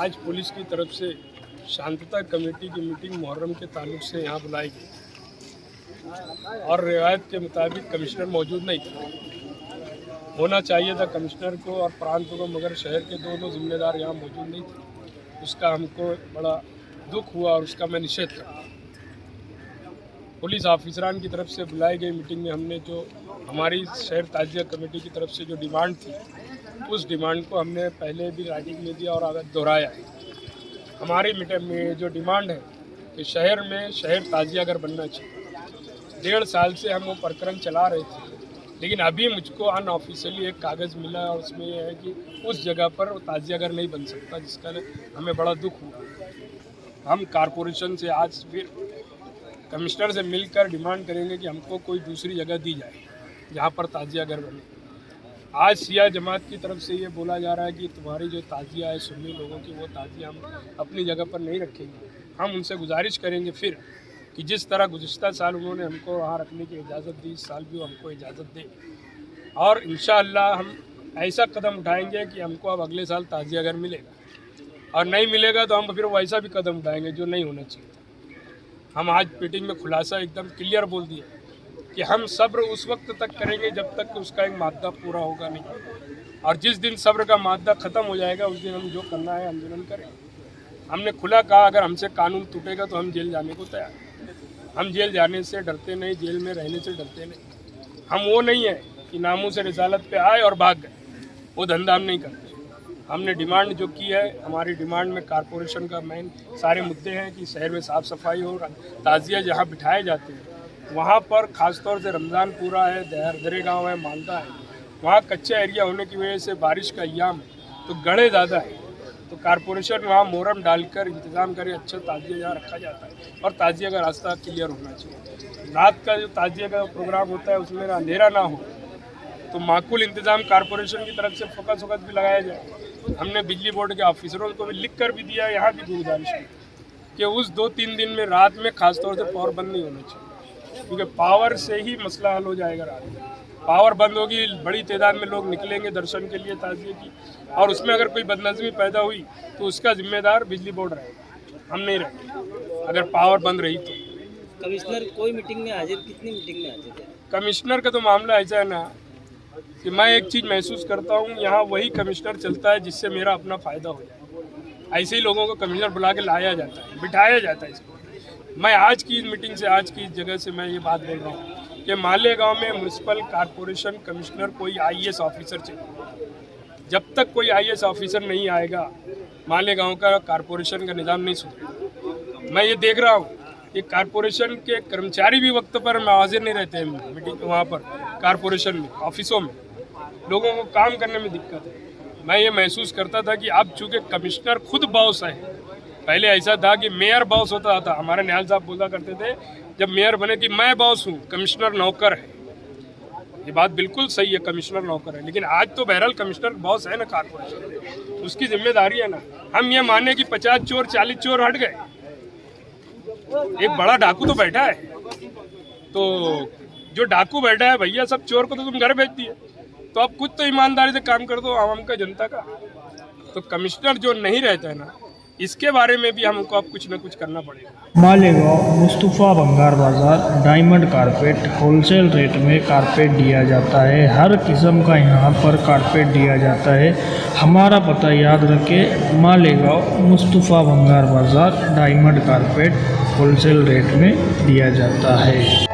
आज पुलिस की तरफ से शांतता कमेटी की मीटिंग मुहर्रम के ताल्लुक से यहाँ बुलाई गई और रिवायत के मुताबिक कमिश्नर मौजूद नहीं था। होना चाहिए था कमिश्नर को और प्रांत को, मगर शहर के दोनों जिम्मेदार यहाँ मौजूद नहीं थे। उसका हमको बड़ा दुख हुआ और उसका मैं निषेध करता हूँ। पुलिस ऑफिसरान की तरफ से बुलाई गई मीटिंग में हमने जो हमारी शहर ताजिया कमेटी की तरफ से जो डिमांड थी, उस डिमांड को हमने पहले भी राइटिंग में दिया और आगे दोहराया है। हमारी मीटिंग में जो डिमांड है कि शहर में शहर ताजिया घर बनना चाहिए। 1.5 साल से हम वो प्रकरण चला रहे थे, लेकिन अभी मुझको अनऑफिशियली एक कागज़ मिला और उसमें यह है कि उस जगह पर ताजिया घर नहीं बन सकता, जिसका हमें बड़ा दुख हुआ। हम कारपोरेशन से आज फिर कमिश्नर से मिलकर डिमांड करेंगे कि हमको कोई दूसरी जगह दी जाए जहाँ पर ताजिया घर बने। आज सिया जमात की तरफ से ये बोला जा रहा है कि तुम्हारी जो ताजिया है सुन्नी लोगों की, वो ताजिया हम अपनी जगह पर नहीं रखेंगे। हम उनसे गुजारिश करेंगे फिर कि जिस तरह गुज़िश्ता साल उन्होंने हमको वहाँ रखने की इजाज़त दी, इस साल भी वो हमको इजाज़त दे और इंशाअल्लाह हम ऐसा कदम उठाएंगे कि हमको अब अगले साल ताजिया घर मिलेगा, और नहीं मिलेगा तो हम फिर वैसा भी कदम उठाएंगे जो नहीं होना चाहिए था। हम आज मीटिंग में खुलासा एकदम क्लियर बोल दिया कि हम सब्र उस वक्त तक करेंगे जब तक कि उसका एक मादा पूरा होगा नहीं, और जिस दिन सब्र का मादा ख़त्म हो जाएगा उस दिन हम जो करना है आंदोलन करेंगे। हमने खुला कहा अगर हमसे कानून टूटेगा तो हम जेल जाने को तैयार हैं। हम जेल जाने से डरते नहीं, जेल में रहने से डरते नहीं। हम वो नहीं है कि नामों से रिसालत पे आए और भाग गए, वो धंधा हम नहीं करते। हमने डिमांड जो की है, हमारी डिमांड में कारपोरेशन का मेन सारे मुद्दे हैं कि शहर में साफ़ सफाई हो, ताजिया जहाँ बिठाए जाते हैं वहाँ पर ख़ासतौर से रमज़ान पूरा है, दरे गाँव है, मालदा है, वहाँ कच्चा एरिया होने की वजह से बारिश का अय्याम है तो गड़े ज़्यादा है, तो कारपोरेशन वहाँ मोरम डालकर इंतज़ाम करे, अच्छा ताजिया जहाँ रखा जाता है और ताजिया का रास्ता क्लियर होना चाहिए। रात का जो ताजिया का प्रोग्राम होता है उसमें अंधेरा ना हो, तो माकूल इंतज़ाम कारपोरेशन की तरफ से फोकस भी लगाया जाए। हमने बिजली बोर्ड के ऑफिसरों को भी लिख कर भी दिया, यहाँ भी गुजारिश की कि उस 2-3 दिन में रात में खासतौर से पावर बंद नहीं होना चाहिए, क्योंकि पावर से ही मसला हल हो जाएगा। रात में पावर बंद होगी, बड़ी तादाद में लोग निकलेंगे दर्शन के लिए ताजिए की, और उसमें अगर कोई बदनज़मी पैदा हुई तो उसका जिम्मेदार बिजली बोर्ड रहेगा, हम नहीं रहेंगे अगर पावर बंद रही तो। कमिश्नर कोई मीटिंग में हाजिर, कितनी मीटिंग में हाजिर है? कमिश्नर का तो मामला ऐसा है ना कि मैं एक चीज़ महसूस करता हूँ, यहाँ वही कमिश्नर चलता है जिससे मेरा अपना फ़ायदा हो जाए। ऐसे ही लोगों को कमिश्नर बुला के लाया जाता है, बिठाया जाता है इसको। मैं आज की मीटिंग से, आज की इस जगह से मैं ये बात बोल रहा हूँ कि मालेगांव में म्यूनसिपल कॉरपोरेशन कमिश्नर कोई आईएएस ऑफिसर चाहिए। जब तक कोई आईएएस ऑफिसर नहीं आएगा मालेगांव का कॉरपोरेशन का निज़ाम नहीं सुधरेगा। मैं ये देख रहा हूँ कि कॉरपोरेशन के कर्मचारी भी वक्त पर हाजिर नहीं रहते हैं मीटिंग, वहाँ पर कॉरपोरेशन में ऑफिसों में लोगों को काम करने में दिक्कत है। मैं ये महसूस करता था कि अब चूँकि कमिश्नर खुद बॉस है, पहले ऐसा था कि मेयर बॉस होता था। हमारे न्याल साहब बोला करते थे जब मेयर बने कि मैं बॉस हूँ, कमिश्नर नौकर है। ये बात बिल्कुल सही है, कमिश्नर नौकर है, लेकिन आज तो बहरहाल कमिश्नर बॉस है ना कॉरपोरेशन, उसकी जिम्मेदारी है ना। हम ये माने कि 50 चोर 40 चोर हट गए, एक बड़ा डाकू तो बैठा है, तो जो डाकू बैठा है भैया सब चोर को तो तुम घर भेज दिए, तो अब कुछ तो ईमानदारी से काम कर दो आवाम का, जनता का। तो कमिश्नर जो नहीं रहता है ना, इसके बारे में भी हमको अब कुछ न कुछ करना पड़ेगा। मालेगांव मुस्तफ़ा भंगार बाज़ार डायमंड कारपेट होलसेल रेट में कारपेट दिया जाता है। हर किस्म का यहाँ पर कारपेट दिया जाता है। हमारा पता याद रखें, मालेगांव मुस्तफ़ा भंगार बाज़ार डायमंड कारपेट होलसेल रेट में दिया जाता है।